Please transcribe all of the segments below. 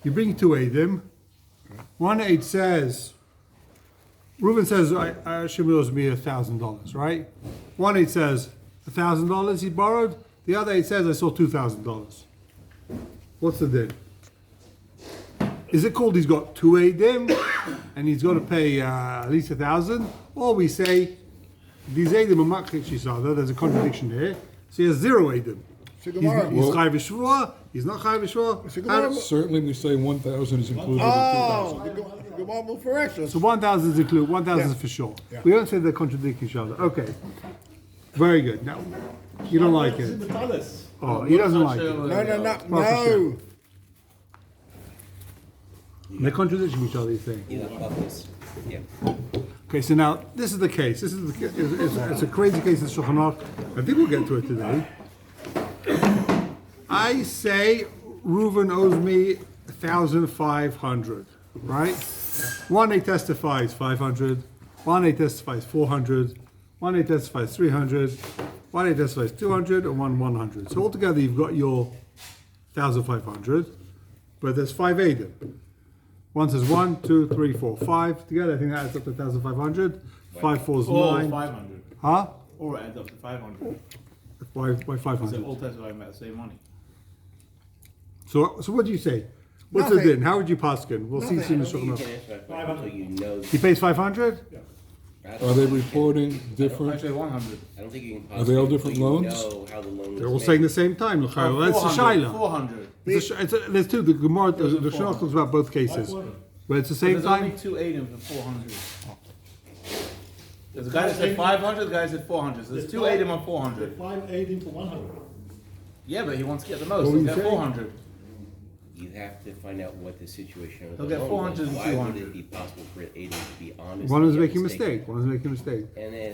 You bring two Eidim. One Eid says, Reuben says, Hashem owes me $1,000, right? One Eid says, $1,000 he borrowed. The other Eid says, I saw $2,000. What's the din? Is it called he's got two Eidim and he's got to pay at least 1,000? Or we say, these Eidim are makrish each other, there's a contradiction here. So he has zero Eidim. He's Chai V'Shvua, he's not Chai V'Shvua. Certainly we say 1,000 is included in 2,000. So 1,000 is included, 1,000 is for sure. Yeah. We don't say they contradict each other. Okay. Very good. Now, you don't like it. Oh, he doesn't like it. No. They're contradicting each other, you think? Yeah. Okay, so now, this is the case. This is it's a crazy case in Shulchan Aruch. I think we'll get to it today. I say Reuven owes me 1,500, right? One day testifies 500, one day testifies 400, one day testifies 300, one day testifies 200, and one 100. So altogether you've got your 1,500, but there's 5 Eidim. One says 1, 2, 3, 4, 5. Together I think that adds up to 1,500. 5 4 is 9. 500. Huh? Or adds up to 500. Why Because 500? all testifying about the same money. So what do you say? What's the din? How would you paskin? We'll see soon. He pays 500? Are they reporting different? Actually, 100. I don't think you can Are they all different loans? know how the loan They're is all made. saying the same time. That's the 400. shaila. 400. There's two. The Gemara, the Shulchan talks about both cases, but it's the same There's only time. 2 Eidim for 400. There's a guy that said 500, the guy said 400. So there's 2 Eidim on 400. 580 for 100. Yeah, but he wants to get the most. What He'll were you get saying? 400. You have to find out what the situation of the He'll get loan 400 400 and Why would 200. it be possible for an agent to be honest? One and is get making a mistaken? mistake. One is making a mistake. And then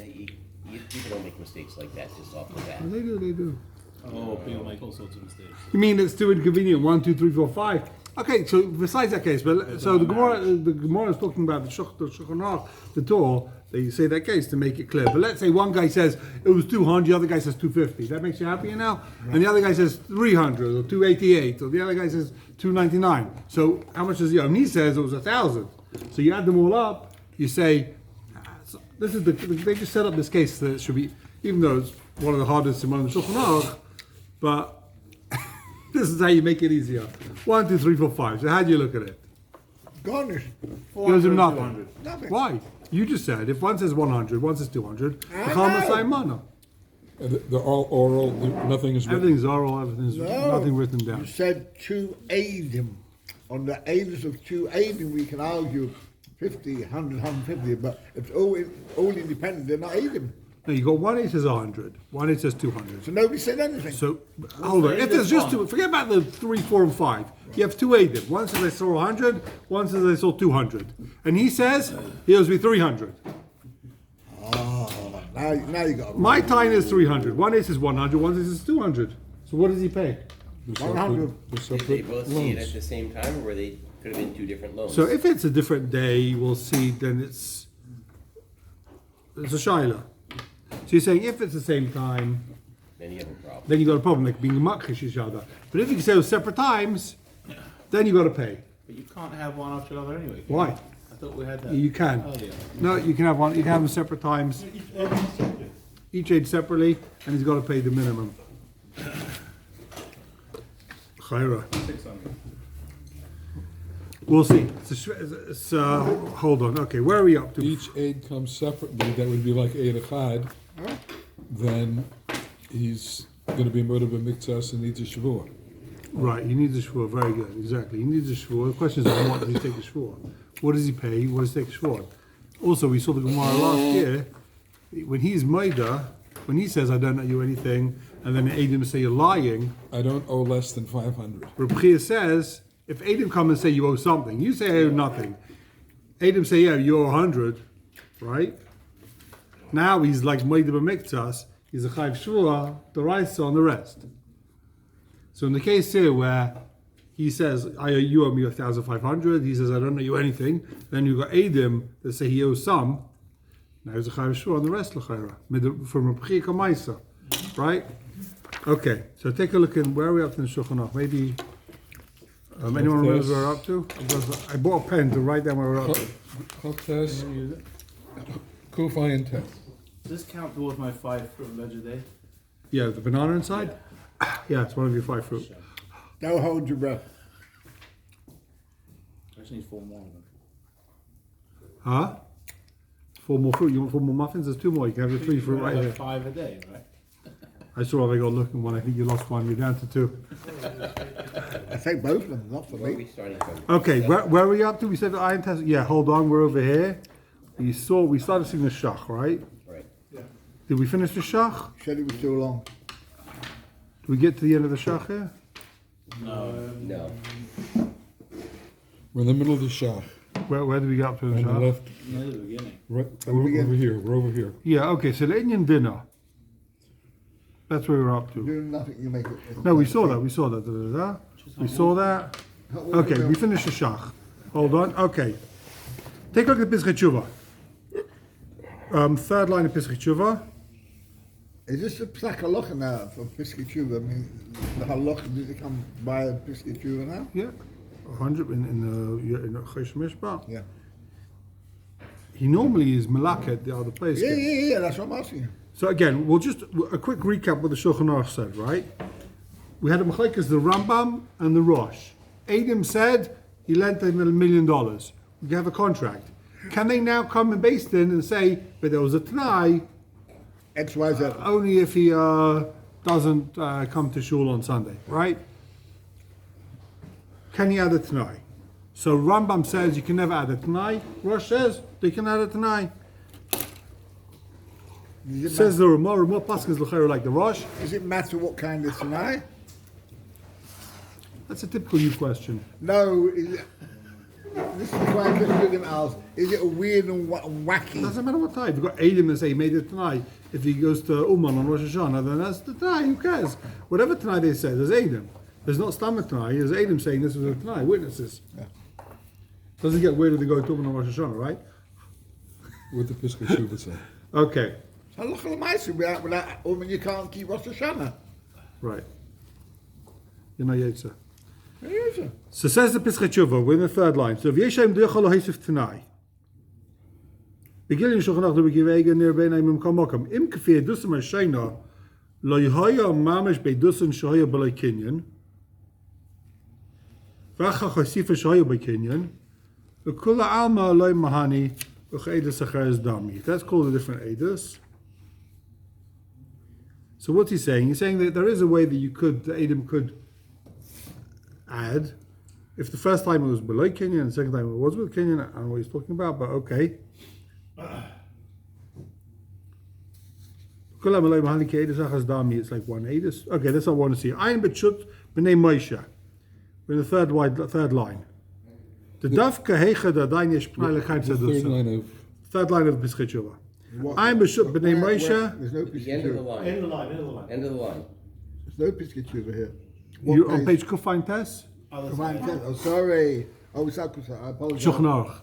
you don't make mistakes like that just off the bat. They do. Oh, people make all sorts of mistakes. You mean it's too inconvenient? 1, 2, 3, 4, 5. Okay, so besides that case, but so the Gemara is talking about the Shulchan Aruch, the Torah. They say that case to make it clear. But let's say one guy says it was 200, the other guy says 250. That makes you happier now? And the other guy says 300 or 288, or the other guy says 299. So how much is the other? And he says it was 1,000. So you add them all up. You say this is they just set up this case that it should be, even though it's one of the hardest in one of the Shulchan Aruch, but this is how you make it easier. 1, 2, 3, 4, 5. So how do you look at it? Garnish. Gives him 400, nothing. 200. Nothing. Why? You just said if one says 100, one says 200, I know. They're all oral, nothing is written. Everything's oral, everything's nothing written You down. said 2 Eidim. On the Eidim of 2 Eidim, we can argue 50, 100, 150, but if it's all independent, they're not Eidim. No, you got one it says 100, one it says 200. So nobody said anything. So hold on, if there's just two, forget about the 3, 4, and 5. You have 2 Eidim. One says I saw 100, one says I saw 200, and he says he owes me 300. Oh, now you got My time is 300. One it says 100, one says 200. So what does he pay? They're 100. separate Did they both see it loans. at the same time, or were they could have been 2 different loans? So if it's a different day, we'll see. Then it's a shaila. So you're saying if it's the same time, then you have a problem. then you got a problem, like being makrish each other. But if you say it was separate times, then you got to pay. But you can't have one after the other anyway. Why? I thought we had that. You can. earlier. No, you can have one. You can have them separate times, each age separately, and he's got to pay the minimum. Chayra. 600. We'll see. Hold on. Okay, where are we up to? Each aid comes separately, that would be like Eid Echad. Then he's going to be murdered by Miktas and needs a Shavua. Right, he needs a shvur. Very good. Exactly. He needs a shvur. The question is, what does he take a shvur? What does he pay? What does he take a shvur? Also, we saw the Gemara last year. When he's Maida, when he says, I don't owe you anything, and then Eidim say you're lying, I don't owe less than 500. Reb Chia says, if Eidim come and say you owe something, you say I owe nothing. Eidim say, yeah, you owe 100, right? Now he's like Maida b'miktas, he's a chayv shvua, the raisa on the rest. So in the case here where he says, you owe me 1,500, he says, I don't owe you anything, then you've got Eidim that say he owes some, now he's a chayv shvua on the rest, l'chayra, from Reb Chia Kamaisa, right? Okay, so take a look in, where are we up to in Shulchan Aruch? Maybe, Anyone remembers where we're up to? I bought a pen to write down where we're up to. Test. Kofayan test. Does this count towards my 5 fruit veg a day? Yeah, the banana inside? Yeah, it's one of your 5 fruit. Don't hold your breath. I just need 4 more of them. Huh? 4 more fruit. You want 4 more muffins? There's 2 more. You can have your 3 fruit right here. 5 a day, right? I saw I got looking one. I think you lost one. You're down to 2. I take both of them, not for Where are me. we starting from? Okay, where are we up to? We said the iron test. Yeah, hold on. We're over here. We started seeing the shach, right? Right. Did we finish the shach? Said it was too long. Did we get to the end of the shach here? No. We're in the middle of the shach. Where did we get up to the On the shach? left, Near the beginning. right, we're over here. We're over here. Yeah, okay, so the Indian dinner. That's where we're up to. Doing nothing, you make it. No, we saw that. We saw that. Da-da-da. We saw that. Okay, we finished the shach. Hold on. Okay. Take a look at the Pischei Tshuva. Third line of Pischei Tshuva. Is this a psak halacha now for Pischei Tshuva? I mean, the halacha, did it come by Pischei Tshuva now? Yeah. 100 in the Chosh Mishpah. Yeah. He normally is malak at the other place. Yeah, that's what I'm asking you. So again, we'll just a quick recap what the Shulchan Aruch said, right? We had a machlekes, the Rambam and the Rosh. Adam said he lent him $1 million. We have a contract. Can they now come and base in and say, but there was a t'nai X, Y, Z. only if he doesn't come to shul on Sunday, right? Can he add a t'nai? So Rambam says you can never add a t'nai. Rosh says they can add a t'nai. Says the Ramah Paskas l'chayr like the Rosh. Does it matter what kind of tonight? That's a typical you question. No, is it, this is why I couldn't give him ask. Is it a weird and wacky? Doesn't matter what time. You've got Adam and say he made it tonight. If he goes to Uman on Rosh Hashanah, then that's the tonight. Who cares? Whatever tonight they say, there's Adam. There's not stomach tonight. There's Adam saying this was a tonight. Witnesses. Yeah. Doesn't get weird if they go to Uman on Rosh Hashanah, right? What the Pischei Tshuva say. Okay. Halacha l'maisa, without woman you can't keep Rosh Hashanah. Right. You're not Yetzer. Yes, So says the Pischei Tshuva, we're in the third line. So if Yeshem Duchal Ha'isif Tanai. Beginning Shulchan Aruch Lebekivega near Beinay Mimkom Mokom. Im Kafir Dusam Hashayna Lo Yahaya Mamish Beidusan Shahaya B'lai Kinyan. V'acha Chasifa Shahaya B'lai Kinyan. V'kula Alma Loi Mahani V'ch'edus Achares Dami. That's called a different Edus. So what's he saying? He's saying that there is a way that you could, the Adam could add. If the first time it was below Kenyan and the second time it was with Kenyan, I don't know what he's talking about, but okay. It's like 1 Adis. Okay, that's what I want to see. Ayin B'Tshut B'nei Moshe. We're in the third line. The Dafka Heicha D'Adayin Yesh Pnai L'Chaim The third Sadusa. line of Third line of the Pischei Tshuva. Ayin B'Tshut B'nei Moshe. There's no The Pischei end of the Tshuva. line. End of the line, end of the line. End of the line. There's no Pischei Tshuva here. You're on page Kufain Tess? Other Come on, side. tell- oh, sorry. Oh, it's Akusa. I apologize. Shulchan Aruch.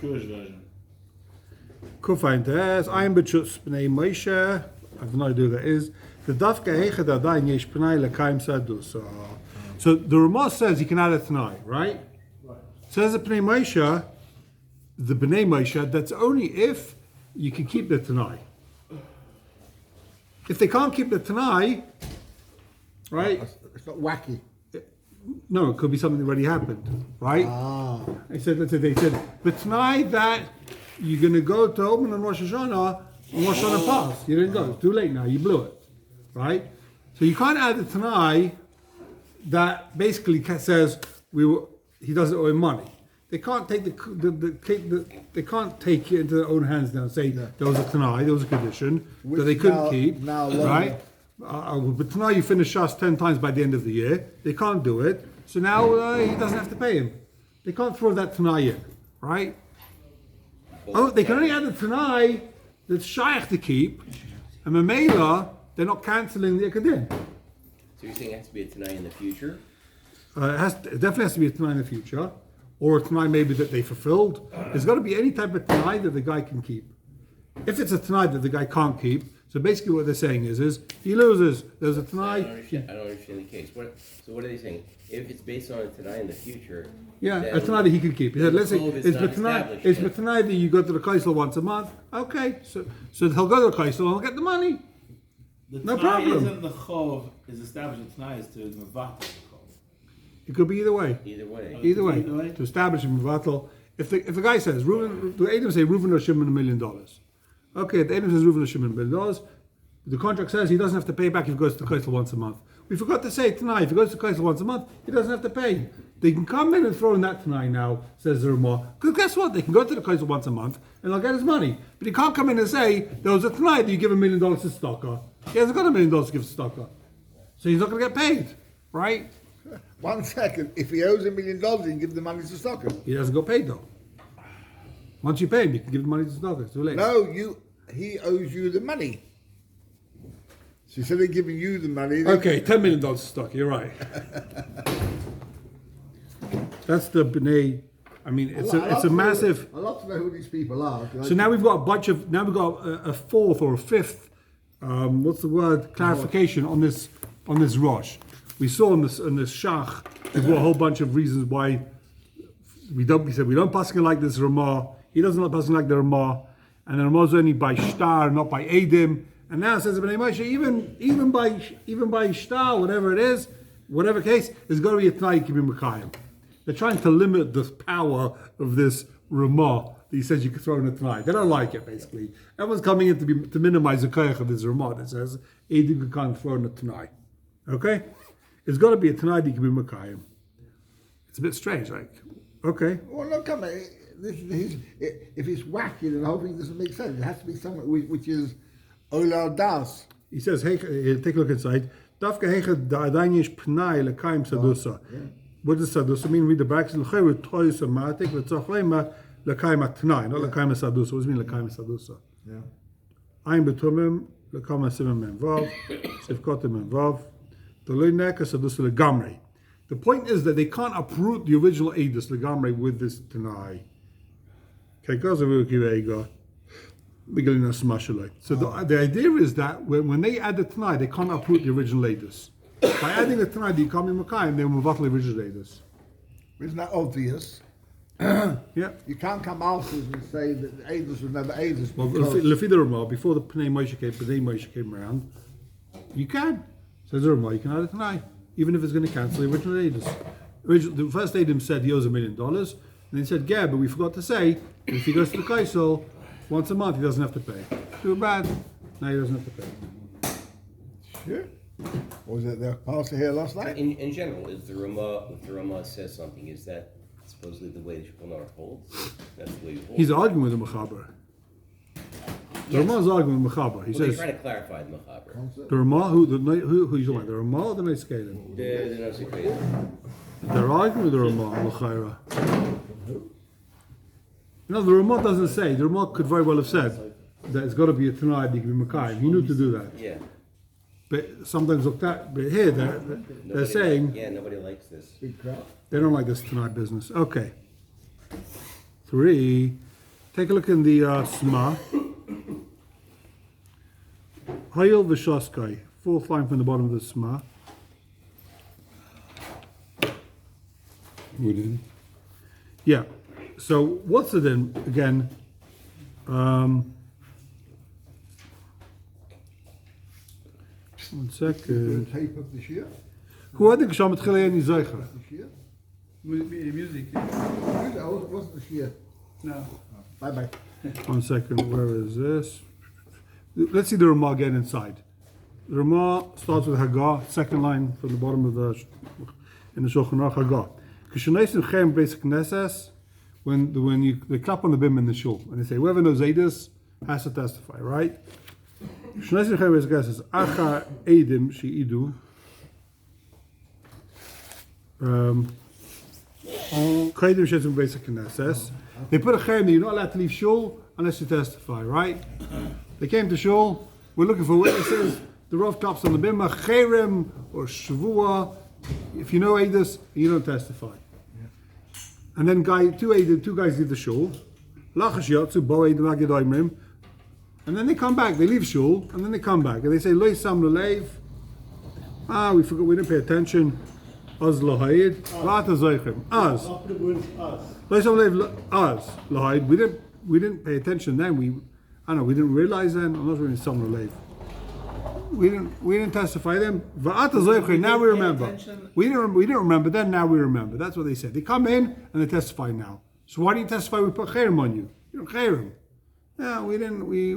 Jewish version. Kufain Tess. Ayin B'Tshut B'nei Moshe. I have no idea who that is. The Dafka Heicha D'Adayin Yesh Pnai L'Chaim Sadusa. So the Ramah says you can add it tonight, right? Says the B'nai Moshe, the B'nai Moshe, that's only if you can keep the Tanai. If they can't keep the Tanai, right? It's not wacky. No, it could be something that already happened, right? Ah. They said, the Tanai that you're going to go to Omen on Rosh Hashanah, on Rosh Hashanah pass. You didn't go. It's too late now. You blew it, right? So you can't add the Tanai that basically says he doesn't owe him money. They can't take they can't take it into their own hands now and say there was a Tanai, there was a condition that they couldn't Now- keep, now right? But Tanai you finish Shas 10 times by the end of the year. They can't do it, so now he doesn't have to pay him. They can't throw that Tanai in, right? Oh, they can only add the Tanai that's shaykh to keep, and Mamela they're not cancelling the Akadin. So you're saying it has to be a tonight in the future? It definitely has to be a Tanai in the future, or a Tanai maybe that they fulfilled. There's got to be any type of Tanai that the guy can keep. If it's a Tanai that the guy can't keep, So basically what they're saying is he loses, there's a I don't Tanai. understand, I don't understand the case. So what are they saying? If it's based on it tonight in the future. Yeah, then a Tanai that he could keep. He said, let's say, the code is it's not Tanai established yet. that you go to the Kaisel once a month. Okay, so he'll go to the Kaisel and he'll get the money. The No Tanai problem. isn't the chov is established. The Tanai is to mevatel the chov. It could be either way. Either way. Either way, Either way. to establish a Mevatel. If the guy says, the Adam say Reuven or Shimon $1 million. Okay, the Adam says Reuven or Shimon $1 million. The contract says he doesn't have to pay back if he goes to the Kaisel once a month. We forgot to say tonight, if he goes to the Kaisel once a month, he doesn't have to pay. They can come in and throw in that tonight now, says the Ramah. Because guess what? They can go to the Kaisel once a month and they'll get his money. But he can't come in and say, there was a tonight that you give $1 million to Stocker. He hasn't got $1 million to give to Stocker. So he's not going to get paid, right? 1 second. If he owes $1 million, he can give the money to Stocker. He doesn't go paid though. Once you pay him, you can give the money to Stocker. It's too late. No, he owes you the money. So instead of giving you the money, Okay, $10 million to Stocker, you're right. That's the B'nai. I mean, it's a massive. I'd love to know who these people are. So now we've got a bunch of. Now we've got a fourth or a fifth. What's the word? Clarification on this Rosh. We saw in this Shach. We've got a whole bunch of reasons why we don't. We said we don't pass like this Ramah. He doesn't like passing like the Ramah, and the Ramah is only by Shtar, not by Edim. And now it says B'nai Moshe, even by Shtar, whatever it is, whatever case, there's got to be a Tanai Kibim Mekayim. They're trying to limit the power of this Ramah that he says you can throw in a Tanai. They don't like it, basically. Everyone's coming in to minimize the koyach of this Ramah that says Edim can't throw in a Tanai. Okay? It's got to be a Tanai that can be Mekayim. It's a bit strange, like, okay. Well, no, come on. If it's wacky, then the whole thing doesn't make sense. It has to be something which is Ola Das. He says, hey, take a look inside. Dafka hecha da'adanish pnai lekaim sadusa. What does sadusa mean? Read the brackets. L'chayru toy somatic v'tzoch leima lekaim atnai, not lekaim sadusa. What does it mean lekaim sadusa? Yeah. Ayin betumim lekaim asimim menvav sivkotim menvav d'loi neka sadusa legamrei. The point is that they can't uproot the original edus legamrei with this tanai. Okay, goes over to so the idea is that when they add the Tanai, they can't uproot the original Adus. By adding the Tanai, the Yikam Makayim, they will move out the original Adus. Isn't that obvious? Yeah. You can't come afterwards and say that the Adus was never Adus. Well, because- Lefi the Ramah, before the Pnei Moshe came around, you can. Says the Ramah, you can add a Tanai, even if it's going to cancel the original Adus. The first Adam said he owes $1 million, and he said, yeah, but we forgot to say, if he goes to the Kaisel, once a month, he doesn't have to pay. Too bad. Now he doesn't have to pay. Sure. Or was it the pastor here last night? In general, if the Ramah says something, is that supposedly the way the Shulchan Aruch holds? That's the way you hold. He's arguing with the Mechaber. The Ramah is arguing with Mechaber. He Well, they says, try to clarify the Mechaber. the Ramah, who you talking about? The Ramah or the Neiskalim? They're not so crazy. They're arguing with the Ramah, L'chaira. No, the Ramah doesn't say. The Ramah could very well have said that it's got to be a Tanai, it can be Makayim. He knew to do that. Yeah. But sometimes look that. But here they're Nobody saying Yeah, nobody likes this. Big crowd. they don't like this Tanai business. Okay. 3. Take a look in the Sma. Hayil v'shoskai. 4th line from the bottom of the Sma. Wooden. Yeah. So what's it then again? One The second. tape of the year. Hoe had ik zo met geleden zeggen? This year. Music. It wasn't this year. No. Bye bye. 1 second. Where is this? Let's see the Ramah again inside. The Ramah starts with Haggah, second line from the bottom of the in the Shulchan Aruch Haggah. Kishanaisim Chem Basic Nesses. When they clap on the bim in the shul and they say whoever knows Edus has to testify, right? Kishanaisim Chem Basic Nesses Achar Edim Sheidu. Kaidim Shetzim Basic Nesses. They put a chem that you're not allowed to leave shul unless you testify, right? They came to shul. We're looking for witnesses. The Rav claps on the bimah, cherem or shvua. If you know Edus, you don't testify. And then two guys leave the shul. Lachash yotzu bo edim agid oimrim. And then they come back, they leave shul, and then they come back, and they say, Lo Sam Leleiv. We forgot, we didn't pay attention. Az Lahayid. V'ata Zoichem. Az. After the words us. Lo Sam Leleiv. Az Lahayid. We didn't pay attention then. We didn't realize then. I'm not really Sam Leleiv. We didn't testify then. V'ata Zoichem. Now we remember. We didn't remember then. Now we remember. That's what they said. They come in and they testify now. So why do you testify? We put Chayrim on you. You don't Chayrim. Yeah, we didn't. We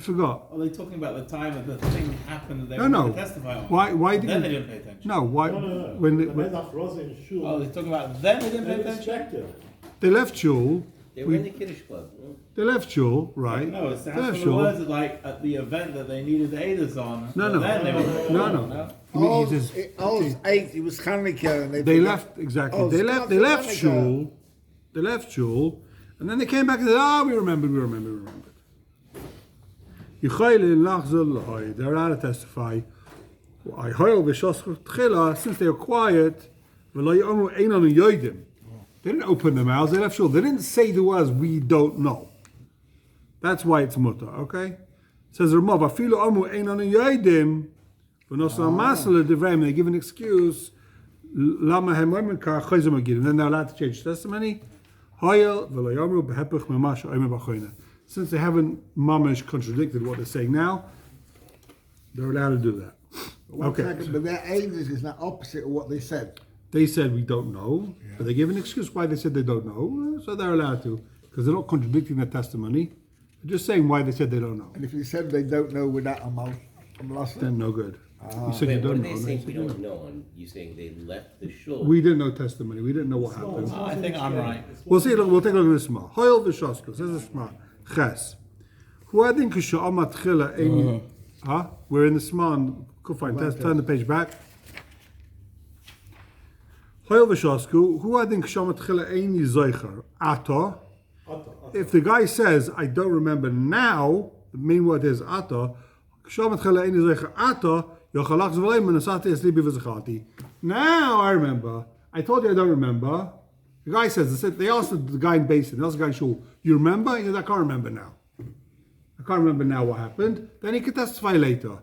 forgot. Are they talking about the time that the thing happened that they No, were no. going to testify on? Why didn't? Then they didn't pay attention. No, why? No. When The men of Rosa in shul. Oh, they're talking about then they didn't pay They attention? distracted. they left shul, They were in the Kiddush club. No? they left shul, right? No, it They sounds left from the shul. words that like at the event that they needed the Eidos on. No, but no. Then they were, No. All He says- 8, it was Hanukkah, and They left exactly. Oh, They it's left Hanukkah. shul. They left shul, and then they came back and said, we remembered. They're allowed to testify. Since they were quiet, they didn't open their mouths, they left shul. They didn't say to us, we don't know. That's why it's mutter, okay? It says Ramav, afilu amu einon yoidim, they give an excuse, and then they're allowed to change testimony. Since they haven't mamish contradicted what they're saying now, they're allowed to do that. Okay. Second, but their ages is not opposite of what they said. They said we don't know, but they give an excuse why they said they don't know, so they're allowed to, because they're not contradicting their testimony. They're just saying why they said they don't know. And if you said they don't know without I'm lost. Then no good. You said you Wait, what don't are know. they and saying said we you don't know? And you saying they left the shul? We didn't know testimony. We didn't know what happened. I think I'm right. We'll see. We'll take a look at this more. Hoyel v'shosko. Says this more. Ches. Who I think amat chila ein. Huh? We're in the sman. Go find. Turn the page back. Hoyel v'shosko. Who I think amat chila ein yizoicher. Ata. If the guy says, I don't remember now, the main word is ata. Amat chila ein yizoicher. Ata. Now I remember. I told you I don't remember. The guy says, they asked the guy in Basin, they asked the guy in Shul, you remember? He said, I can't remember now. I can't remember now what happened. Then he could testify later.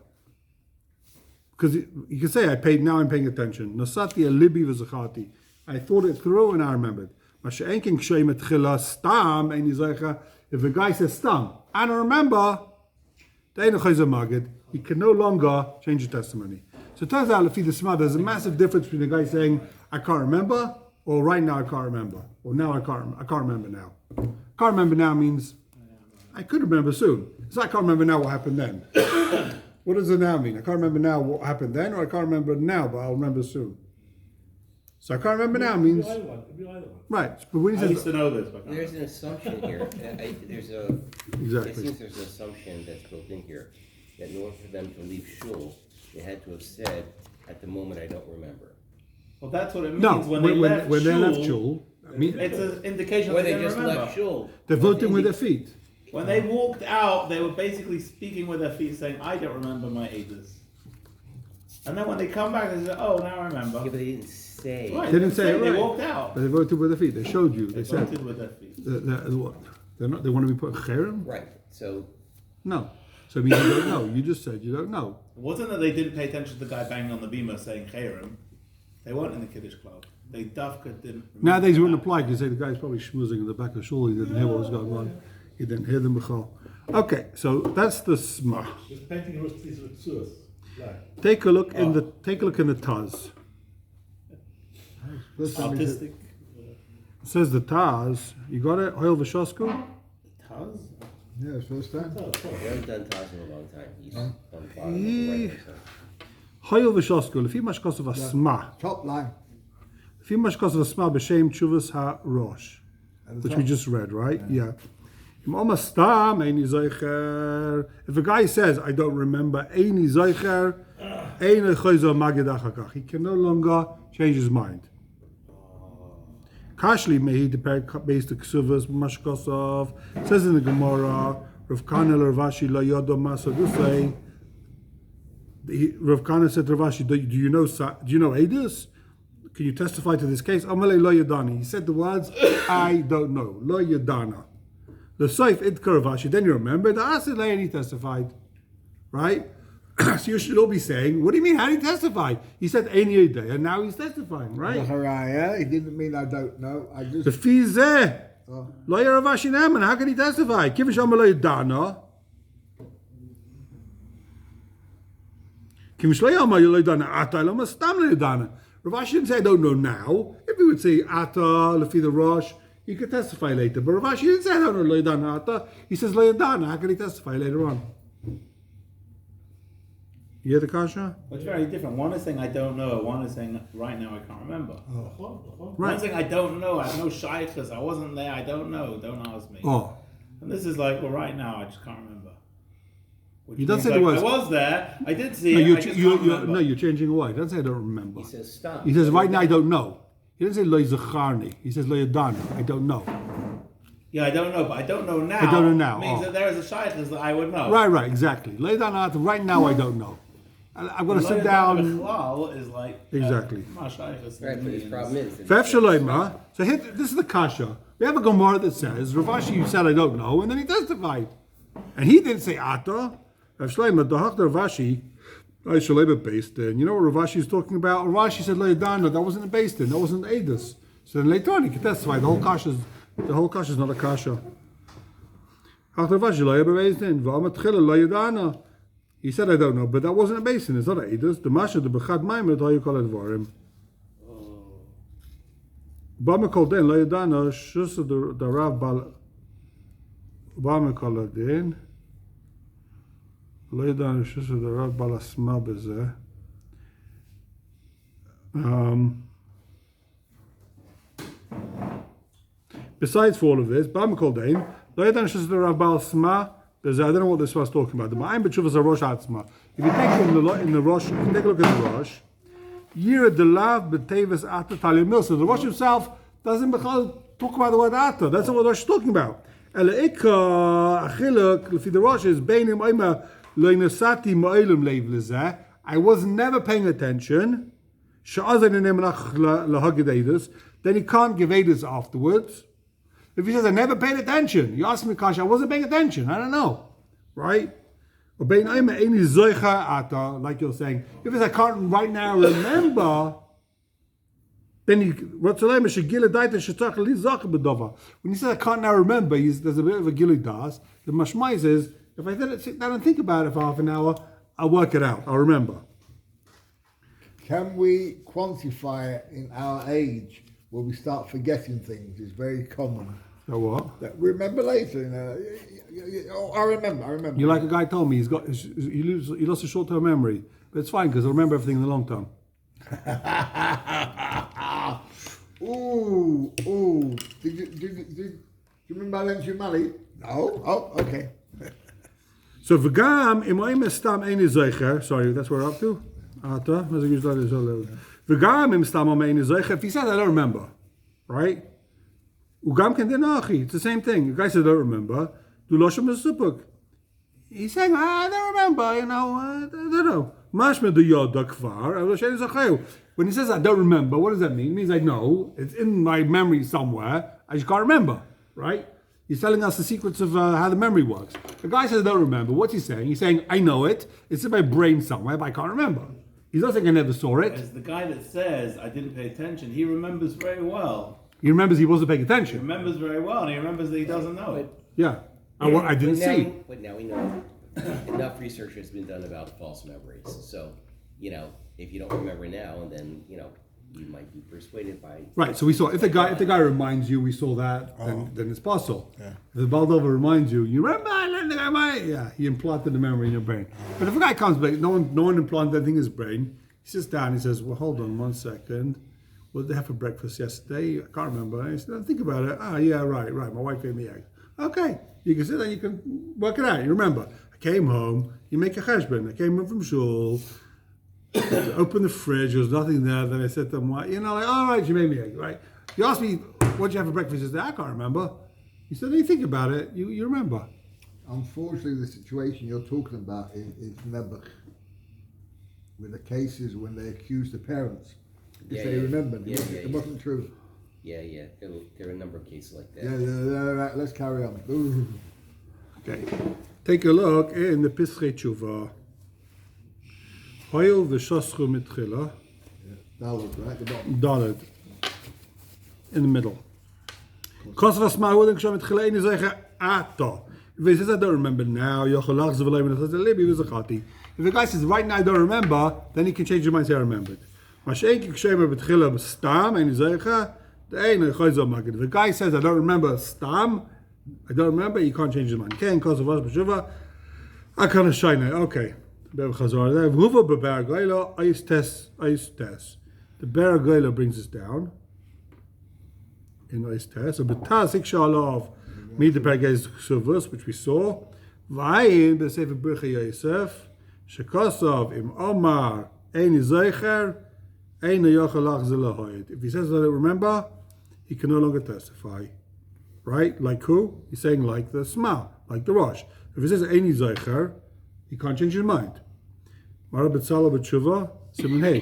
Because he could say, I'm paying attention. Nasati alibi v'zachati. I thought it through and I remembered. If the guy says stam, I don't remember, he can no longer change his testimony. So it turns out, there's a massive difference between the guy saying, I can't remember, or right now I can't remember, or now I can't remember now. Can't remember now means, I could remember soon. So I can't remember now what happened then. What does it now mean? I can't remember now what happened then, or I can't remember now, but I'll remember soon. So I can't remember now means, right, but when he I used says, to know this, but There's an assumption here. Exactly. It seems there's an assumption that's built in here that in order for them to leave shul, they had to have said, at the moment I don't remember. well, that's what it means no, when they left when shul. they left shul, I mean, It's an indication Or that they they didn't just remember. left shul. they're voting with their feet. When they walked out, they were basically speaking with their feet, saying, "I don't remember my Eidos." And then when they come back, they say, "Oh, now I remember." Yeah, but they didn't say. Right, They didn't say it They right. walked out. But they voted with their feet. They showed you. They They said, voted with their feet. what? They're not. They want to be put in cherem? Right. So No. So it means you don't know. You just said you don't know. It wasn't that they didn't pay attention to the guy banging on the beamer saying Chayrim. They weren't in the Kiddush club. They dafka didn't. Nowadays you wouldn't apply because you say the guy's probably schmoozing in the back of shul. He didn't hear what was going on. He didn't hear them before. Okay, so that's the sma. Just painting is with source. Like. Take a look in the Taz. Artistic. It says the Taz. You got it? Hoyel v'shosku? Taz? Yeah, it's first time. we haven't done Taz in a long time. He's on the bottom of the right side. Hoyel v'shosku. Lefi mashkos of asma. Top line. Lefi mashkos of asma b'shem tshuvas ha-rosh. Which we just read, right? Yeah. If a guy says, I don't remember, he can no longer change his mind. Kashli mehi based the ksuvas mashkosov says in the Gemara, Rav Kana Ravashi la yodo masadusay. Rav Kana said to Ravashi, do you know Eidos? Can you testify to this case? Amalei lo yadani. He said the words, I don't know. Lo yadana. the Saif Idkar Ravashi, then you remember the Asid Lay and he testified. Right? So you should all be saying, what do you mean? How did he testify? He said Ein Yodeh, and now he's testifying, right? Zachariah, it didn't mean I don't know. I just. The Fizeh. Lo Ravashi Naman, how can he testify? Kivish Amalei Dana. Kivish Lo Amalei Dana, Ata Lo Mastam Lo Dana. Ravashi didn't say I don't know now. If he would say Ata, Lefi the Rosh, he could testify later. But Ravashi didn't say I don't know Lo Dana Ata. He says Lo Dana, how can he testify later on? You hear the kasha? It's very different. One is saying I don't know. One is saying right now I can't remember. Right. One saying I don't know. I have no shaykhs. I wasn't there. I don't know. Don't ask me. Oh. And this is like, well, right now I just can't remember. Which He doesn't means, say the like, words. I was there. I did see No, it. I just can't remember. no, you're changing away. He doesn't say I don't remember. He says stop. He says right now I don't know. He doesn't say Lo Zacharni. He says Lo Yadana. I don't know. Yeah, I don't know, but I don't know now. I don't know now. Means Oh. that there is a shaykhs that I would know. Right, exactly. Lo Yadana. Right now I don't know. I'm going to sit Lo down. Yadana is like Exactly. my shaykhs. Right, but his problem is. Fef Shaloima. So here, this is the kasha. We have a Gemara that says Ravashi, you said I don't know, and then he testified, and he didn't say Ata. Fef Shaloima. Dahach Ravashi. I Shaloima based in. You know what Ravashi is talking about? Ravashi said Lo Yadana. That wasn't a based in. That wasn't Edus. So then later on he can testify. The whole kasha is not a kasha. Hach Ravashi Lo Yadana based in. V'amat Chila Lo Yadana. He said, I don't know, but that wasn't a basin. It's not a edus. The masha, the bechad maimed, how you call it for him. Obama called in, lo yadana, shus the Rav Bal. Obama called it in. Lo yadana, shus the Rav Bal asma bezeh. Besides for all of this, Obama called in, lo yadana, shus the Rav Bal asma. I don't know what this was talking about. The Ma'ayim B'Tshuvas are Rosh Atzma. If you take in the Rosh, if you take a look at the Rosh, Yira Delav B'Tevis Ata Talim Mil. So the Rosh himself doesn't talk about the word Ata. That's not what the Rosh is talking about. Ela Ikka Achiluk, Lefi the Rosh is Beinim Oima Loinasati Ma'olim Leiv Lezeh. I was never paying attention. Sha'azan Nemanach Lahagid Edus. Then he can't give Edus afterwards. If he says, I never paid attention, you ask me, Kasha, I wasn't paying attention, I don't know. Right? Like you're saying, if it's I can't right now remember, then when he says I can't now remember, there's a bit of a gilui das. The mashmai says, if I didn't sit down and think about it for half an hour, I'll work it out, I'll remember. Can we quantify it in our age where we start forgetting things? It's very common. So what? That we remember later. I remember. You like a guy told me he lost a short-term memory, but it's fine because I remember everything in the long term. Ooh. Did you remember Alan Mali? No? Oh, okay. So v'gam imoim estam ein zeicher. Sorry, that's where we're up to. Ata, v'gam im stam ein zeicher. If he says I don't remember, right? Ugam ken denachi. It's the same thing. The guy says I don't remember. Du loshem esupuk. He's saying I don't remember. I don't know. Mashma du yoda kvar. When he says I don't remember, what does that mean? It means I know it's in my memory somewhere. I just can't remember, right? He's telling us the secrets of how the memory works. The guy says, I don't remember. What's he saying? He's saying, I know it. It's in my brain somewhere, but I can't remember. He's not saying I never saw it. As the guy that says, I didn't pay attention, he remembers very well. He remembers he wasn't paying He attention. remembers very well, and he remembers that he doesn't know it. Yeah. I didn't see. But now we know enough research has been done about false memories. So, if you don't remember now, and then, you might be persuaded by... Right, so we saw, if the guy reminds you, we saw that, then it's possible. Yeah. If the Baldover reminds you, you remember, he implanted the memory in your brain. But if a guy comes back, no one implanted anything in his brain, he sits down, he says, well, hold on 1 second. What did they have for breakfast yesterday? I can't remember. I said, think about it. Yeah, right. My wife gave me eggs. Okay, you can sit there, you can work it out. You remember, I came home, you make a cheshbon. I came home from shul, opened the fridge, there was nothing there. Then I said to them, all right, you made me eggs, right? You asked me, what did you have for breakfast yesterday? I can't remember. He said, you think about it, you remember. Unfortunately, the situation you're talking about is nebuch. With the cases when they accuse the parents. If they remembered, it wasn't true. Yeah, there are a number of cases like that. Right, let's carry on. Ooh. Okay. Take a look in the Pischei Tshuva. Hoil v'shoschu mitchila. Daled, right, the bottom. Daled. In the middle. Kosvas ma'udim ksham mitchila in zeggen ata. If he says I don't remember now, if the guy says right now I don't remember, then he can change his mind and say I remembered. If the guy says I don't remember stam, I don't remember, he can't change his mind. Okay. The Ber Goyla brings us down in Ois Tes. So B'taz Ikshalav meet the Pergez Ksuvus, which we saw. V'ayin b'Sefer Bircha Yosef Shekosov im Omar Ein Zeicher Ein Yochel Lachze Lahoyed. If he says I don't remember, he can no longer testify. Right? Like who? He's saying like the Sma, like the Rosh. If he says Ein Zeicher, he can't change his mind. Mara B'tzala B'tshuva Simon Hey.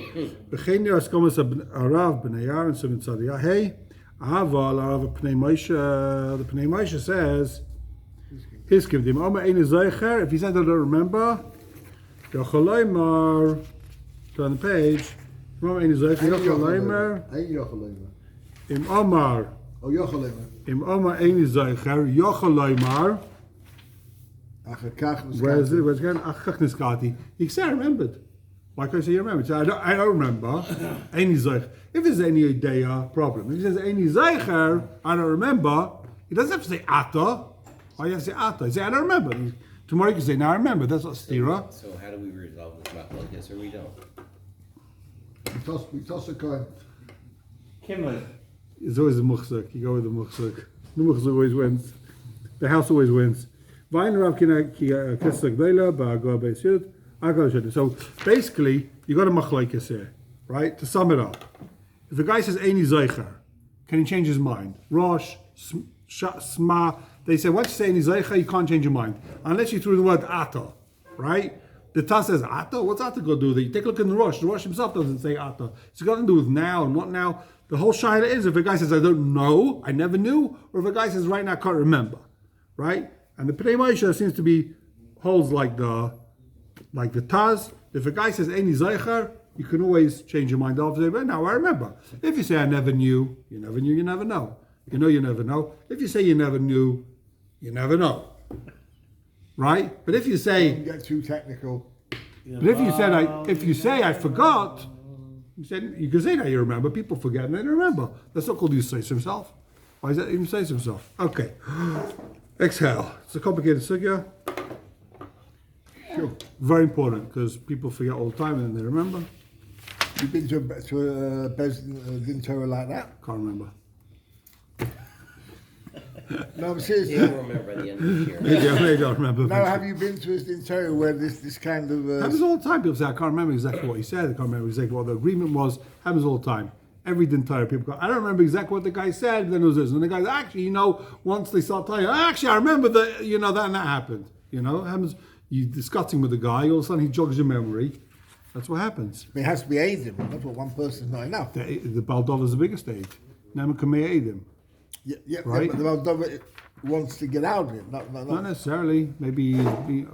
B'chein Yer Askomas Arav B'nayar and Simon Tzadiyah Hey. Aval Arav Pnei Moshe. The Pnei Moshe says, his kivdim Omer Ein Zeicher. If he says I don't remember, Yochaloymar. Turn the page. Omer Ein Zeicher. Yochaloymar. Ein Yochaloymar. Im Omar. Oh, Yochaloymar. Im Omar Ein Zeicher. Yochaloymar. Where is it? Where's it again? Achach Niskati. You can say I remembered. Why can't I say you remember? Say, I don't remember. Any Zeicher. If there's any idea, problem. If he says any Zeicher, I don't remember, he doesn't have to say Ata. Why do you have to say Ata? He say I don't remember. Tomorrow you can say now I remember. That's not stira. So how do we resolve this machlokes, or we don't? We toss a coin. Kimler. It's always the muchzak. You go with the muchzak. The muchzak always wins. The house always wins. So basically, you got a machlokes here, right? To sum it up, if the guy says Eini Zeicher, can he change his mind? Rosh, Sma, they say once you say Eini Zeicher, you can't change your mind unless you threw the word Ata, right? The Taz says Ata. What's Ata going to do? You take a look in the Rosh. The Rosh himself doesn't say Ata. It's got to do with now and what now. The whole shaila is if a guy says I don't know, I never knew, or if a guy says right now I can't remember, right? And the Pnei Moshe seems to be holds like the Taz. If a guy says Eini Zeicher, you can always change your mind after. But now I remember. If you say I never knew, you never knew, you never know. You know, you never know. If you say you never knew, you never know. Right? But if you say, Don't get too technical. but if you say I forgot, you can say that you remember. People forget and they don't remember. That's not called you say to himself. Why is that even say to himself? Okay. Exhale. It's a complicated sugya. Sure. Very important because people forget all the time and then they remember. You've been to a Din Torah like that? Can't remember. No, I'm They serious. will remember by the end of the year. Maybe I don't remember. Now, have you been to a Din Torah where this kind of... Happens all the time. People say, I can't remember exactly what he said. I can't remember exactly what the agreement was. Happens all the time. Every entire people go, I don't remember exactly what the guy said. Then it was this. And the guy, actually, once they start telling you, actually, I remember that, that and that happened. Happens. You're discussing with the guy. All of a sudden, he jogs your memory. That's what happens. It has to be Eidim. That's what one person's not enough. The Baldov is the biggest age. Never can be Eidim. Yeah, Right. but the Moldova wants to get out of it. Not Necessarily. Maybe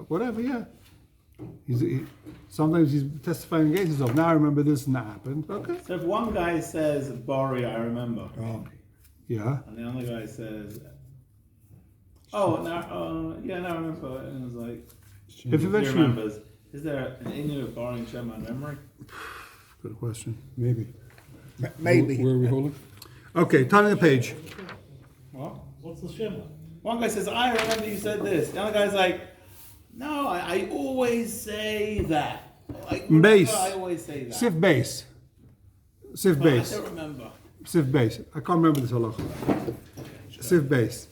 whatever, yeah. Sometimes he's testifying against himself. Now I remember this and that happened. Okay. So if one guy says Bari, I remember, Yeah. and the other guy says, oh, now I remember, and it's like, If he eventually. remembers. Is there an English of Bari and Shem on memory? Good question. Maybe. Maybe. Where are we holding? Okay, turn the page. What? What's the Shema? One guy says, I remember you said this. The other guy's like, no, I always say that. Like, Base. I always say that. Sif base. Sif But I base. don't remember. Sif base. I can't remember this halacha. Sif base.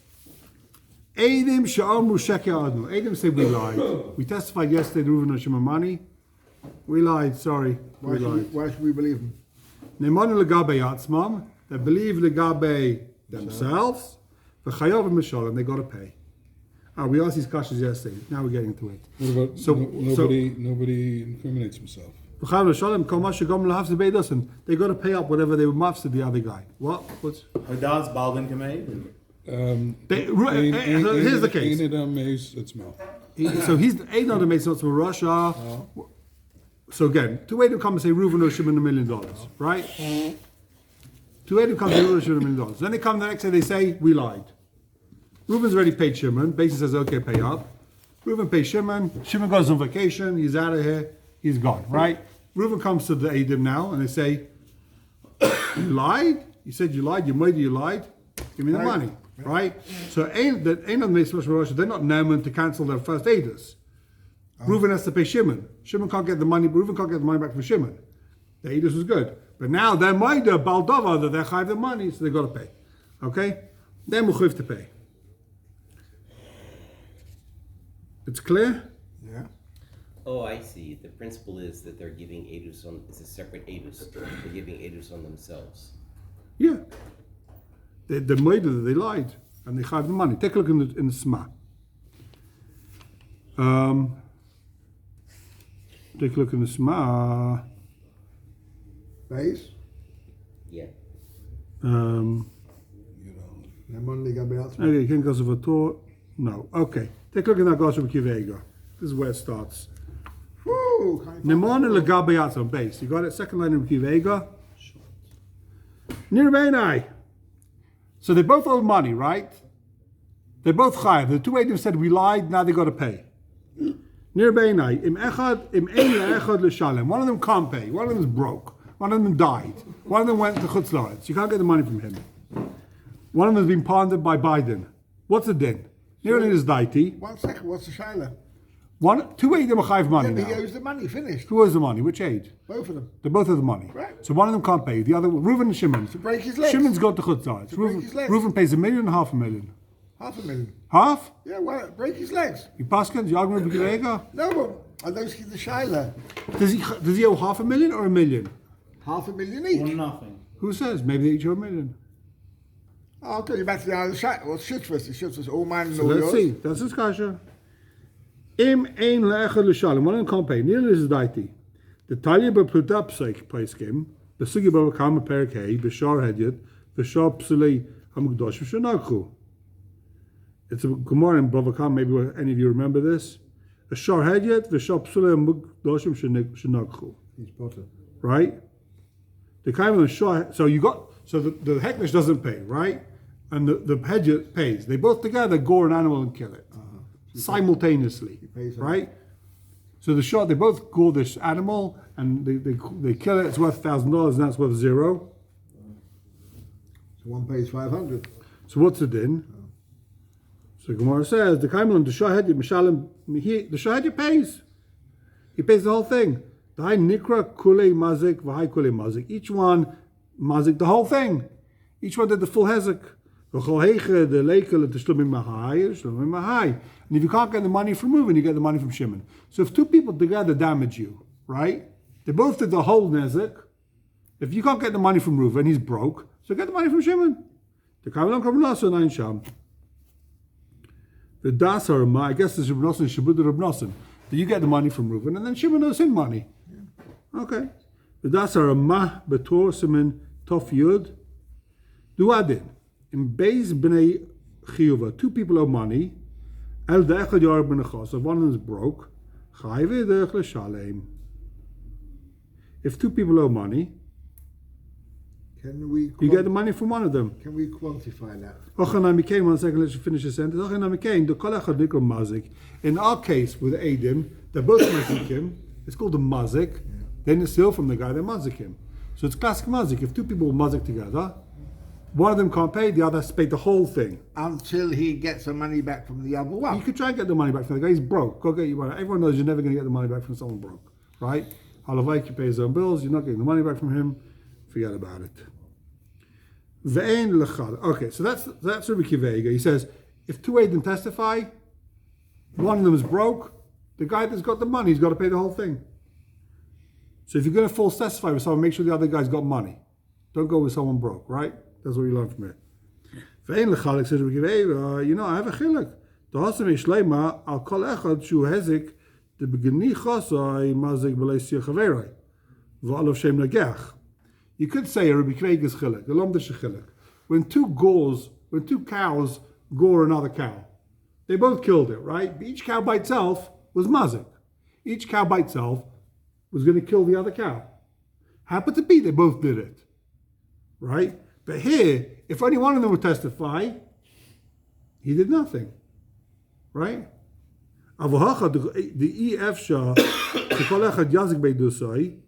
Eidim sha'amru sheker adnu. Eidim say we lied. We testified yesterday, Reuven and Shimamani. We lied, sorry. We lied. Why should we believe him? Nemanu legabe yatzmam. They believe legabe themselves. V'chayav v'mishal, and they got to pay. We asked these questions yesterday. Now we're getting to it. What about So- nobody incriminates himself? They got to pay up whatever they were mafs to the other guy. What? What's? Hadas Balden Kameid. Here's the case. So he's ain't not a mason from Russia. So again, two Edom come and say Reuven or Shimon $1 million, right? Two Edom come and say Reuven or Shimon $1 million. Then they come the next day, they say we lied. Reuven's already paid Shimon. Basin says okay, pay up. Reuven pays Shimon. Shimon goes on vacation. He's out of here. He's gone, right? Reuven comes to the Edom now, and they say, "You lied. You said you lied. You made you lied. Give me the money." Right? So ain't on the Mason Russia, they're not known to cancel their first Eidos. Reuven has to pay Shimon. Shimon can't get the money, Reuven can't get the money back from Shimon. The Eidos was good. But now they're Maida, Baldova, that they're chayav the money, so they got to pay. Okay? They're Mechuyev to pay. It's clear? Yeah. Oh, I see. The principle is that they're giving Eidos on, it's a separate Eidos. They're giving Eidos on themselves. Yeah. The Maida, they lied, and they chayav the money. Take a look in the Sma. Take a look in the Sma. Base. Yeah. Okay, King goes of a tour. No. Okay. Take a look at that Gosh of Kivega. This is where it starts. Nemon and Lagabayat on base. You got it? Second line of Kivega. Nirbenai. So they both owe money, right? They both chayav. The two Edom said we lied, now they got to pay. Nirbenai. Im echad, im ein echad l'shalem. One of them can't pay. One of them is broke. One of them died. One of them went to Chutz La'aretz. You can't get the money from him. One of them has been pardoned by Biden. What's the din? Nirbenai is daiti. 1 second, what's the shaila? Two Edom are chayav money Yeah, now. he owes the money, finished. Who owes the money? Which aid? Both of them. They both have the money. Right. So one of them can't pay. The other, Reuven and Shimon. To break his legs. Shimon's got the Chutz La'aretz. break his legs. Reuven pays $1 million and $500,000. $500,000. Half? Yeah, well, break his legs. You paskins, you arguing with Gregor? No, but I don't see the shaila. Does he owe $500,000 or $1 million? $500,000 each. Or nothing. Who says? Maybe they each owe $1 million. I'll tell you back to the other shaila. Well, Shitwas. The Shitwas, all mine and So all let's yours. see. That's his kasha. Im ein le'echad l'shalom. One of them can't pay. Neither is daiti. The Talia b'pluta p'seik paiskim. The sugi b'vakam b'perik hei. B'shar hedyet. B'shar p'sulei hamukdosh v'shanakhu. It's a Gemara in Bavakam, maybe any of you remember this. A shar hedyet, v'shar p'sulei hamukdoshim shanakhu. He's bottom. Right? The kind of shar, so you got, so the hekdesh doesn't pay, right? And the hedyet pays. They both together gore an animal and kill it. Simultaneously, pays them. right? So the shot, they both gore this animal and they kill it. It's worth $1,000 and that's worth $0. So one pays 500. So what's the din? So Gemara says the kaimon the shahedit mishalim the shahedit pays. He pays the whole thing. The high nikra kule mazik v'hai kule mazik. Each one mazik the whole thing. Each one did the full hezek. And if you can't get the money from Reuven, you get the money from Shimon. So if two people together damage you, right? They both did the whole nezek. If you can't get the money from Reuven, he's broke. So get the money from Shimon. The Kavalon Kabbalah Nine Sham. The Dasar Ma, I guess the Shibnosin Shabud Rabnosin. That you get the money from Reuven, and then Shimon owes him money. Okay. The Dasar Ma Betor Simin Tof Yud. Duadin. In Beis Bnei Chiyuva, two people owe money. El Dechad Yar Ben Achos, if one of them is broke, Chayve Dech L'Shalem. If two people owe money, Can we you get the money from one of them. Can we quantify that? Ochanamikein, 1 second, let's finish the sentence. Ochanamikein, the Kol Echad Nikro Mazik. In our case with Eidim, they're both Mazikim. It's called a Mazik. Then they steal from the guy, they're Mazikim. So it's classic Mazik. If two people Mazik together, one of them can't pay, the other has to pay the whole thing. Until he gets the money back from the other one. You could try and get the money back from the guy. He's broke. Go get your money. Everyone knows you're never going to get the money back from someone broke, right? Halavayki pays his own bills. You're not getting the money back from him. Forget about it. Ve'ein lechad. Okay, so that's Rabbi Kivega. He says if two Eidim testify, one of them is broke. The guy that's got the money, he's got to pay the whole thing. So if you're going to false testify with someone, make sure the other guy's got money. Don't go with someone broke, right? That's what you learn from it. Ve'ein lechad says Rabbi Kivega. You know, I have a chilek. The hasam ishleima al kol echad shu hezik the begini chasai mazik b'leisiyah chaverai. v'alav shem nagach. You could say a Rabbi Kveiga's chilek, a lomdish chilek. When two cows gore another cow, they both killed it, right? But each cow by itself was mazik. Each cow by itself was going to kill the other cow. Happened to be they both did it, right? But here, if only one of them would testify, he did nothing, right? The efsha shekol echad yazik beidusai.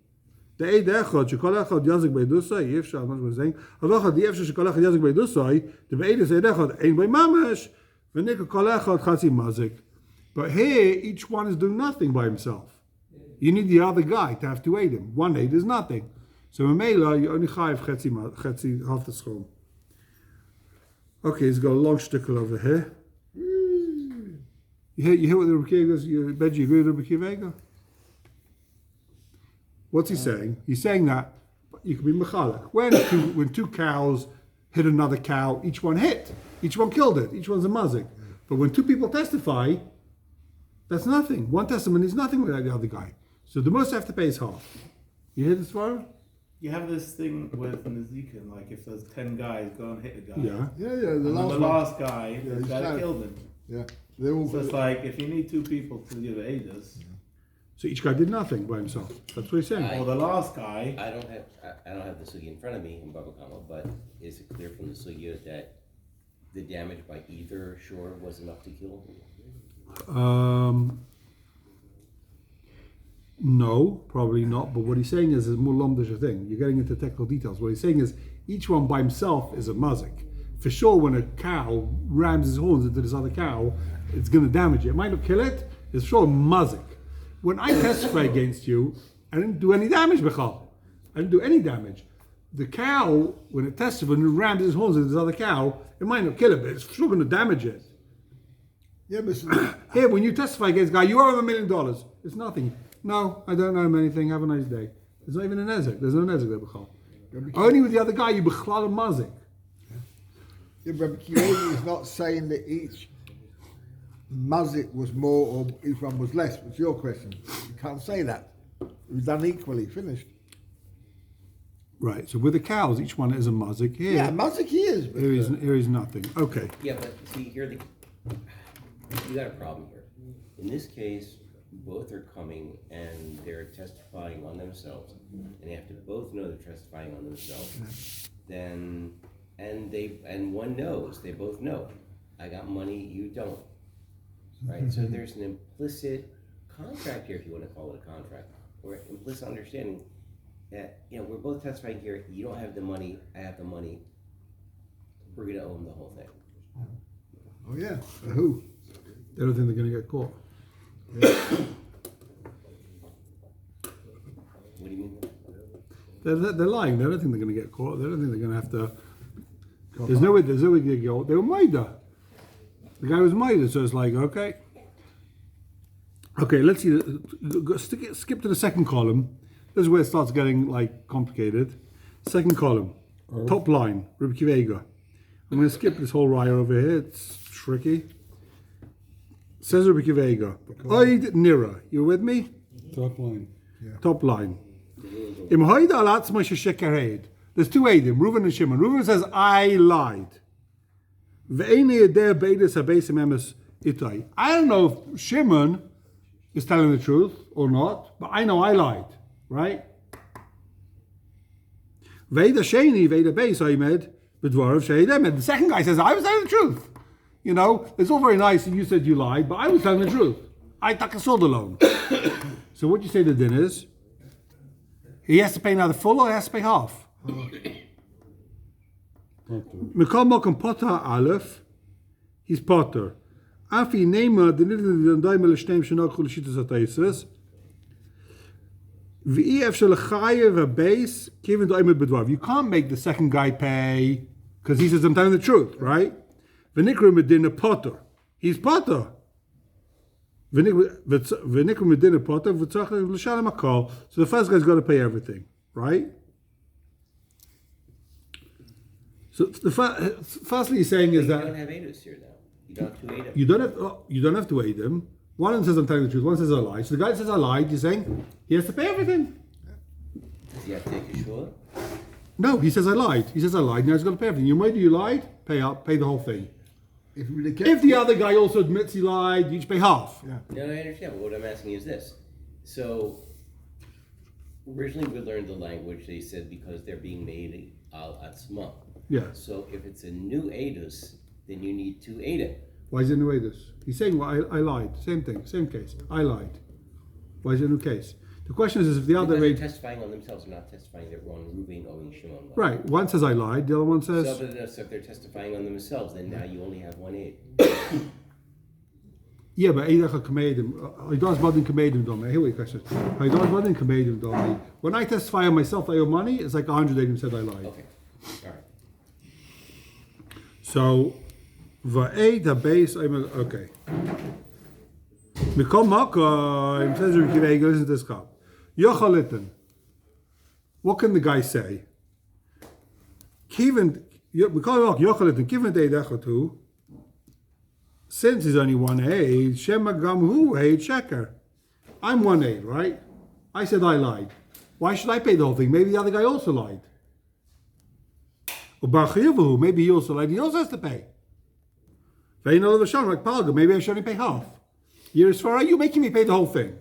The eid echad shekol echad yazik beidusai. Efsha, I'm not going to say. Avachad the efsha shekol echad yazik beidusai. The eid is eid echad ein by mamash. V'nikol kol echad chatzi mazik. But here, each one is doing nothing by himself. You need the other guy to have to aid him. One aid is nothing. So in Mela, you only chayiv chetzi half the schom. Okay, he's got a long shtickle over here. You hear what the Rebbe Kiva is? You bet you agree with Rebbe Kiva? What's he saying? He's saying that you can be mechalek. When two cows hit another cow, each one hit. Each one killed it. Each one's a mazik. But when two people testify, that's nothing. One testimony is nothing without the other guy. So the most I have to pay is half. You hear this, Svarah? You have this thing with Nezikin, like if there's 10 guys go and hit a guy. Yeah. The The last guy, Yeah, the he's guy dead. killed him. Yeah, they're all. So it's like if you need 2 people to give Adas, So each guy did nothing by himself. That's what he's saying. I- or the last guy, I don't have the sugi in front of me in Baba Kama, but is it clear from the sugi that the damage by either shore was enough to kill? No, probably not. But what he's saying is more lomdish thing. You're getting into technical details. What he's saying is each one by himself is a mazik. For sure, when a cow rams his horns into this other cow, it's going to damage it. It might not kill it. It's sure mazik. When I testify against you, I didn't do any damage, Bechal. I didn't do any damage. The cow, when it testified, when it rammed his horns into this other cow, it might not kill it, but it's sure going to damage it. Yeah, but Here, when you testify against a guy, you owe him $1 million. It's nothing. No, I don't owe him anything. Have a nice day. There's not even a nezek. There's no nezek there, Bechal. Only with the other guy, you bechlal a mazik. yeah, but Kiyomi is not saying that each mazik was more or each one was less. What's your question? You can't say that. It was done equally. Finished. Right. So with the cows, each one is a mazik. Here, Yeah, mazik he is. But, here is nothing. Okay. Yeah, but see, you got a problem here. In this case, both are coming and they're testifying on themselves, and they have to both know they're testifying on themselves. Then, and one knows, they both know, I got money, you don't. Right? So there's an implicit contract here, if you want to call it a contract, or implicit understanding that, we're both testifying here, you don't have the money, I have the money, we're gonna own the whole thing. oh yeah, for who? They don't think they're going to get caught. What do you mean? They're lying. They don't think they're going to get caught. They don't think they're going to have to. There's no way to get caught. They were Maida. The guy was Maida, so it's like, okay. Okay, let's see. Skip to the second column. This is where it starts getting complicated. Second column, top line, Rebbe Kivega. I'm going to skip this whole raya over here. It's tricky. Says Rebbe Kivega. Oid Nira. You with me? Top line. Top line. Im Hoida alatz Moshe Shekared. There's 2 Eidim, Reuven and Shimon. Reuven says, I lied. Ve'ene yedeh beides habesim emes itai. I don't know if Shimon is telling the truth or not, but I know I lied, right? Ve'eda sheni, ve'eda beis oimed, b'dvarav she'ed emed. The second guy says, I was telling the truth. It's all very nice and you said you lied, but I was telling the truth. I took a sword alone. So what do you say the din is? He has to pay now the full or he has to pay half? Mikol Mokum Potter Aleph, he's Potter. Afi Nema, the little Daimel Shneim Shanok Chulishitas Ataisis. V'ef Shalachayev Abeis, Kevin Daimel Bedwav. You can't make the second guy pay because he says, I'm telling the truth, right? V'nikru Medina Potter. He's Potter. V'nikru Medina Potter, v'tzach l'shalem hakol. So the first guy's got to pay everything, right? So firstly, he's saying is You that don't have Eidos here now. You don't have 2 Eidos. you don't have to aid him. One says I'm telling the truth. One says I lied. So the guy that says I lied, you're saying he has to pay everything. Does he have to take a shua? No, he says I lied. He says I lied. Now he's got to pay everything. You might you lied. Pay up. Pay the whole thing. If you would have kept If the other guy also admits he lied, you each pay half. Yeah. No, I understand, but what I'm asking is this. So, originally we learned the language, they said because they're being made al atzma. Yeah. So if it's a new edus, then you need two edim. Why is it new this? He's saying, well, I lied. Same thing. Same case. I lied. Why is it a new case? The question is if the other Because they're aid. testifying on themselves, not testifying that wrong Reuven owing Shimon. money. Right. One says I lied. The other one says. So if they're testifying on themselves, then now you only have one aid. Yeah, but Eidach Kamedim, I don't Badin Kamedim Dome. Here we question. I don't Badin Kamedim Dome. When I testify on myself I owe money, it's like 100 Edim said I lied. Okay. All right. So, Va'ed HaBeis, okay. Mikom Makom, says Rabbi Akiva, listen to this cop. Yochalitin. What can the guy say? Kiven, Mikom Yochalitin, Kiven Deidachatu. Since he's only one aid, Shema Gamhu aid Sheker. I'm one aid, right? I said I lied. Why should I pay the whole thing? Maybe the other guy also lied. Or maybe he also lied. He also has to pay. Like Palga, maybe I should only pay half. Yerisfara, you're making me pay the whole thing.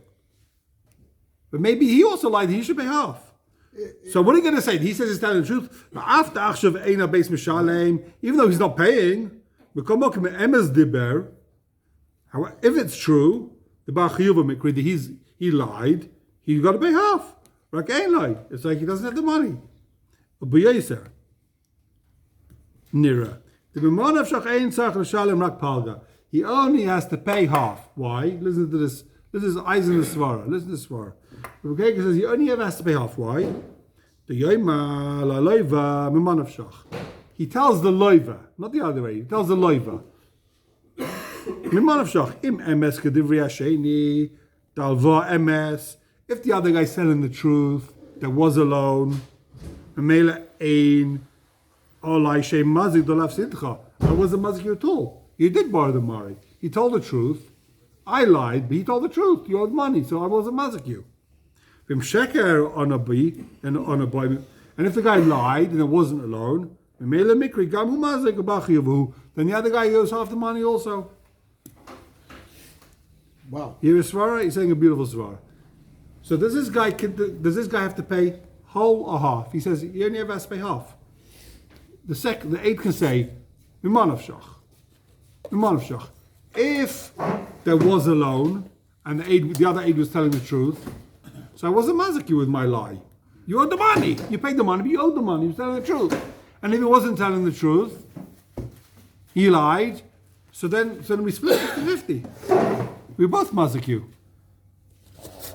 But maybe he also lied. He should pay half. So what are you going to say? He says he's telling the truth. Even though he's not paying. If it's true, the Bar Chiyuva Mikri, that he lied, he's got to pay half. Like ain't lied. It's like he doesn't have the money. Nira. The B'mon of Shach Ein Tzarech L'Shalem Rak Palga. He only has to pay half. Why? Listen to this. This is eyes in the Svara. Listen to the Svara. The Rebbe says he only ever has to pay half. Why? The Yoima La Loiva B'mon of Shach. He tells the loiva, not the other way. He tells the loiva. Mimon of Shach im emes kedivri hasheni dalva emes. If the other guy's telling the truth, there was a loan. Mele ein olai shem mazik dolav sidcha. I wasn't mazik at all. You did borrow the money. He told the truth. I lied, but he told the truth. You owed money, so I wasn't mazik you. Vim sheker on a b and on a boy. And if the guy lied and it wasn't a loan. Then the other guy owes half the money also. Wow. Here is Svara, he's saying a beautiful Svara. So does this guy have to pay whole or half? He says he only ever has to pay half. The aid can say, if there was a loan and the other aid was telling the truth, so I wasn't mazaki with my lie. You owed the money. You paid the money, but you owed the money. He was telling the truth. And if he wasn't telling the truth, he lied. So then we split 50-50. We both mazik you. It's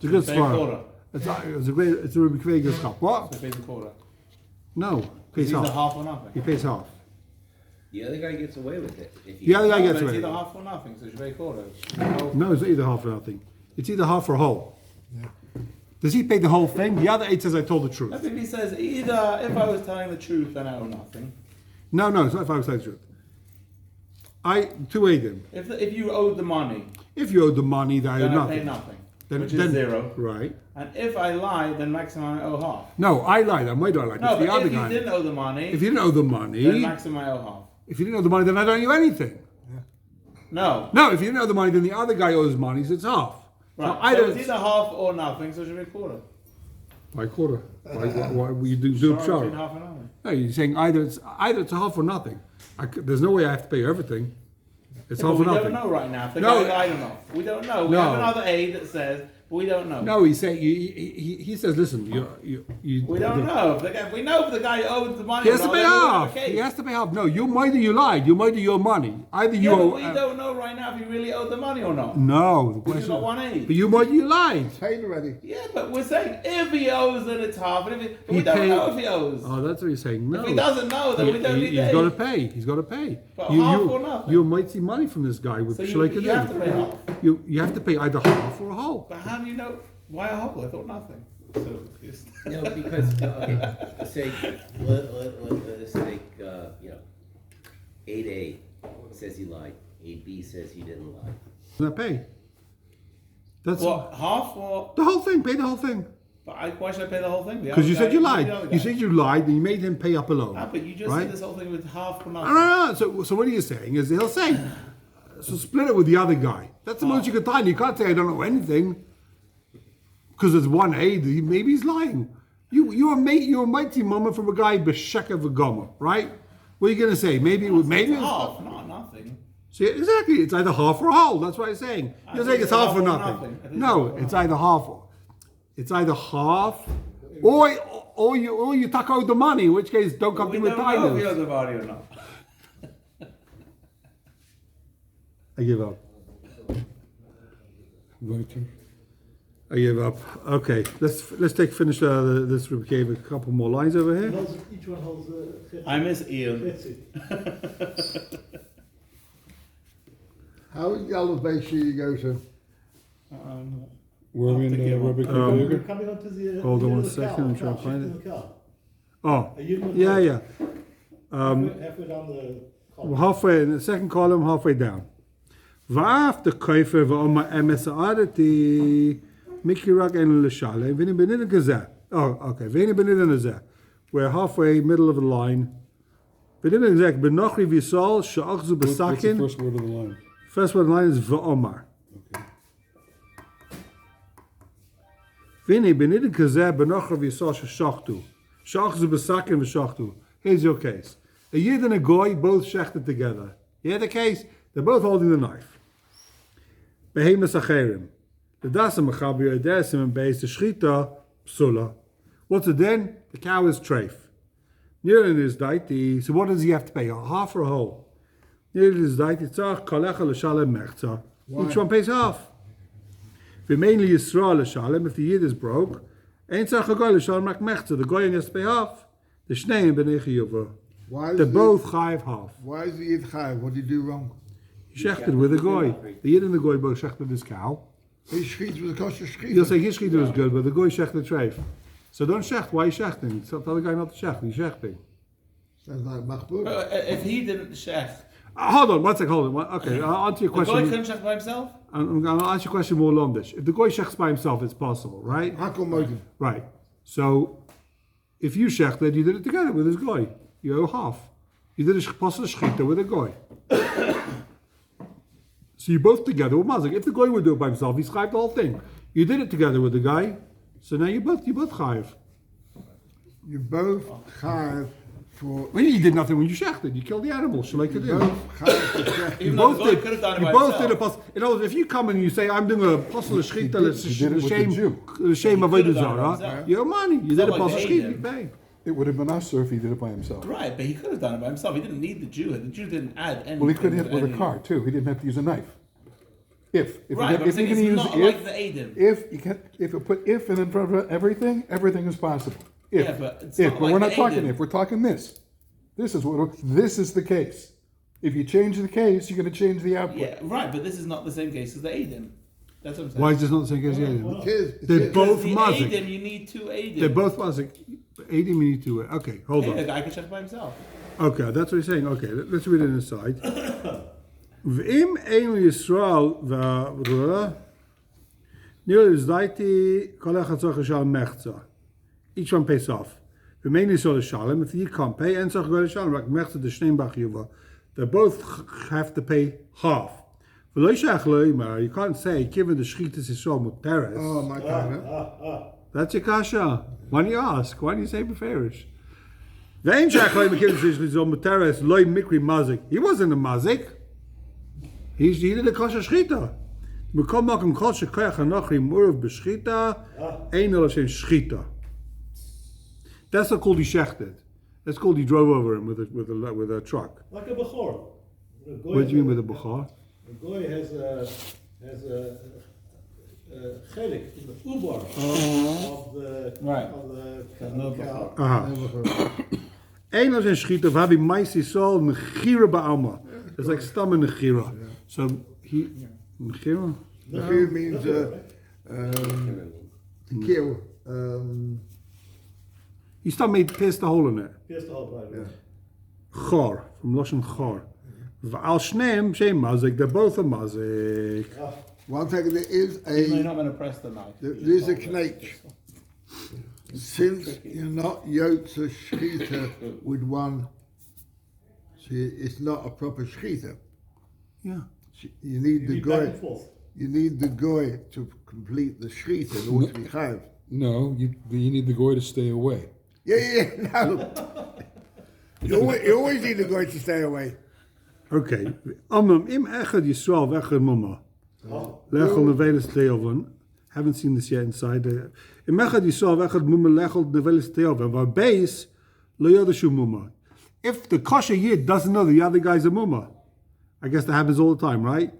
a good svara. It's a Rabbi Akiva's cup. What? So he pays a quarter. No, pays It's either half. half or nothing. He pays half. The other guy gets away with it. If The other guy No, gets but it's away. either half or nothing, so you pay a quarter. No, it's either half or nothing. It's either half or whole. Does he pay the whole thing? The other 8 says I told the I truth. think he says either if I was telling the truth, then I owe nothing. No, it's not if I was telling the truth. To aid him. If you owed the money, If you owed the money, then I then owe I pay nothing. nothing, Then, which is zero. Right. And if I lie, then maximum I owe half. No, I lied. Why do I lie? No, It's the but other if you guy. didn't owe the money, If you didn't owe the money, then maximum I owe half. if you didn't owe the money, then I don't owe you anything. No. No, if you didn't owe the money, then the other guy owes money, so it's half. Right. So So either it's either half or nothing, so it should be a quarter. Why quarter? Why you do Sorry, pshara? between half and nothing. No, you're saying either it's a half or nothing. There's no way I have to pay you everything. It's Yeah, half but or we nothing. don't know right now if the No. guy lied or not. We don't know. We No. have another aid that says, but we don't know. No, he's saying he says, listen, you We don't know. We know if the guy owed the money He has or to not, pay then we know half. the case. He has to pay half. No, either you lied. You owe money. Either you Yeah, but owe. we don't know right now if he really owed the money or not. No, the We just question. got one aid. But you lied. Paid already. Yeah, but we're saying if he owes, then it's half. And but He we don't paid- know if he owes. Oh, that's what you're saying. No. If he doesn't know, then we don't need He's the got to aid. pay. He's got to pay. But half or nothing. You might see money from this guy with So you Shalek have to pay half. You have to pay either half or a whole. But how do you know? Why a whole? I thought nothing. So confused. No, because, okay, say, let's take, 8A says he lied, 8B says he didn't lie. Not pay. That's What, half or? the whole thing. Pay the whole thing. But why should I pay the whole thing? Because you said you lied. You said you lied and you made him pay up alone. But you just right? said this whole thing with half for No, nothing. no, no. So what are you saying is he'll say, so split it with the other guy. That's the most you can tell. You can't say I don't know anything because there's one aid. Maybe he's lying. You're a mighty mama from a guy b'sheka v'gomer, right? What are you gonna say? Maybe Half, not nothing. See, exactly. It's either half or whole. That's what I'm saying. You're saying it's half or nothing. No, it's either half. It's either half, or you tuck out the money. In which case, don't come to me with We don't know if he titles. has a body or not. I give up. Weiter. I give up. Okay, let's finish this. We gave a couple more lines over here. Each one holds a I miss Ian. That's it. How is the elevation you go to? Were we in Rabbi We're Akiva? coming on to the. Hold on the one car, second, I'm the trying car, to find shifting the car. Oh, Are you in the yeah. car? Halfway down the column. We're halfway in the second column, halfway down. Va'af the kaifer va'oma emes ha'adati mikirak en l'shalem v'ni benin gazeh. Oh, okay. V'ni benin gazeh. We're halfway, middle of the line. Benin gazeh b'nochri v'yisol she'achzu What's the b'sakin. first word of the line? First word of the line is va'omar. Okay. V'ni benin gazeh b'nochri v'yisol she'shachtu. She'achzu b'sakin v'shachtu. Here's your case. A yid and a goy both shechted together. You hear the case? They're both holding the knife. Behemoth acherim. The dasa mechaber desim and beis the shchita psula. What's it then? The cow is treif. Nearly is daiti. So what does he have to pay? A half or a whole? Nearly is daiti tzach kalecha l'shalem mechza. Each one pays half. Mainly Yisrael l'shalem. If the yid is broke, ain't tzach a goy l'shalem rak mechza. The goy has to pay half. The shnei and b'nei chiyuva. They're both chayiv half. Why is the Yid chayav? What did he do wrong? He shechted with a goy. The yid and the goy both shechted his cow. His shchit was a kosher You'll shchit. say his shechita was good, but the goy shechted treif. So don't shecht. Why are you shechting? Tell the guy not to shecht. He's shechting. Sounds like machbur. If he didn't shech, Hold on, one second, hold on. Okay, I'll answer your the guy question. couldn't shech by himself? I'm going to answer your question more longish. If the goy shechts by himself, it's possible, right? Hakol modim. Right. So, if you shechted, you did it together with his goy. You owe half. You did a possible shechita with a goy. So you both together with mazik. If the goy would do it by himself, he's chayv the whole thing. You did it together with the guy, so now you both chayv. You both chayav for. Well, you did nothing when you shechted. You killed the animal. So like you did. Both chayav for shchit. Even You though both the guy did. could have done it You by both himself. did a possible. In other words, if you come and you say, "I'm doing a possible shechita," did it with the Jew. the shame of He could've Avodah done it Zarah, himself. you owe money. You did not a like possible they shechita. did. You pay. It would have been usher if he did it by himself. Right, but he could have done it by himself. He didn't need the Jew. The Jew didn't add anything. Well, he could have to hit with a any- car too. He didn't have to use a knife. If Right, but I'm saying you're it's gonna not use like the Adam. if you put if in front of everything is possible. If, Yeah, but it's if, not but like we're the not talking Adam. if. We're talking this. This is the case. If you change the case, you're going to change the output. Yeah, right, but this is not the same case as the Adam. That's what I'm saying. Why is this not the same case? Yeah, It is. they're It is. both the mazik. Adam, you need two Adam. They're both mazik. 80 we need to. Okay, hold Yeah, the on. guy can shech by himself. Okay, that's what he's saying. Okay, let's read it inside. V'im ein Yisrael nir izdaiti kol echad tzach l'shalem mechza. Each one pays off. V'mein Yisrael l'shalem. If you can't pay, en tzach l'shalem rak mechza the shnei bach yuva. They both have to pay half. V'lo yishach lo'imar. You can't say given the shchitas Yisrael muteres. Oh my God. That's your kasha. Why do you ask? Why do you say beferish? Vein shachlei mekiv shishlitzol muteres loy mikri mazik. He wasn't a mazik. He did a kosher shchita. Mekom makom kol shekoyach hanochri murav b'shchita ein elo shem shchita. That's not called he shechted. That's called he drove over him with a truck. Like a Bechor. What do you mean with a bukhar? The goy has a chelik in the ubar of the Right. of the cow. Ein elo shem shchita v'habi maisi sol nechira ba'alma. It's like stam and nechira. So he nechira. The few means to kill. He still pierced the hole in it. Pierce the whole body. Chor, from Lashon Chor. V'al shneim shem mazik, they're both a mazik. One second, there is Even though you're a not going to press the knife. there is a knate. Since you're not yotza shchita with one, see, it's not a proper shchita. Yeah. You need the You back and goy. forth. You need the goy to complete the shchita in order to be chayav. No, you need the goy to stay away. Yeah, no. You always need the goy to stay away. Okay. Amam im echad Yisrael v'echad mama. Lechel nevelis teovan. Haven't seen this yet inside. Im echad Yisrael v'echad mama lechel nevelis teovan. V'beis lo yodashu mama. If the kosher yid doesn't know the other guy's a mama, I guess that happens all the time, right?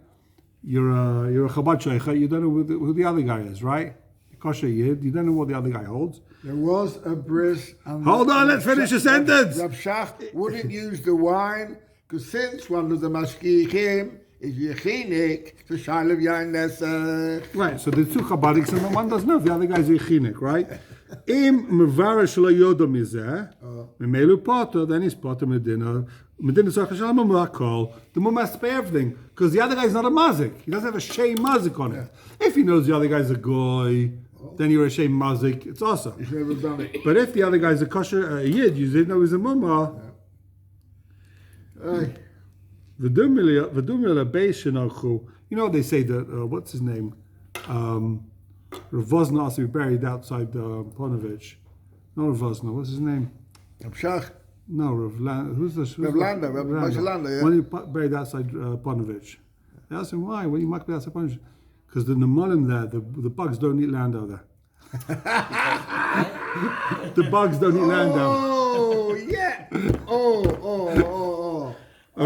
You're a Chabad Sheikh, you don't know who the other guy is, right? Kosher yid, you don't know what the other guy holds. There was a bris. And Hold on, let's finish the sentence. Rab Shach wouldn't use the wine because since one of the mashkichim is yechinik to shalav yain nesach. Right, so the two Chabadiks and the one doesn't know if the other guy's a chinik, right? Im mevarish lo yodo mizeh, memelu potter, then he's potter medina. Medina tzarech shalom makol. The mum has to pay everything because the other guy's not a mazik. He doesn't have a shame mazik on it. If he knows the other guy's a goy, then you're a shame mazik. It's awesome. He's never done it. But if the other guy's a kosher yid, you didn't know he's a mumma. V'dumila beishinachu. You know they say that what's his name? Rav Vosna has to be buried outside Ponovich. No Rav Vosna. What's his name? Rab Shach, No, Rav Landa. Who's the? Rav Landa, Rav Moshe Landa, yeah. When he buried outside Ponovich. They asked him why. When you might be outside Ponovich, because the Nemolim there, the bugs don't eat land out there. The bugs don't eat land out. Oh yeah. Oh. I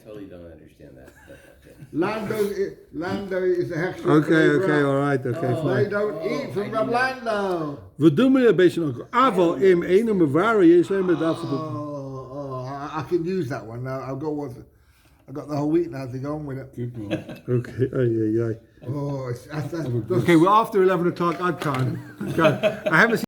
totally don't understand that. But okay. Lando is a hechsher. Okay, all right, okay, They fine. don't eat from Rab Lando. V'dumila beishinachu. Aval im einu mevari yesh lehem medaf. I can use that one now. I've got the whole week now to go on with it. Keep going. Okay, ay. Oh, that's Okay, we're after 11 o'clock. I can't. I haven't seen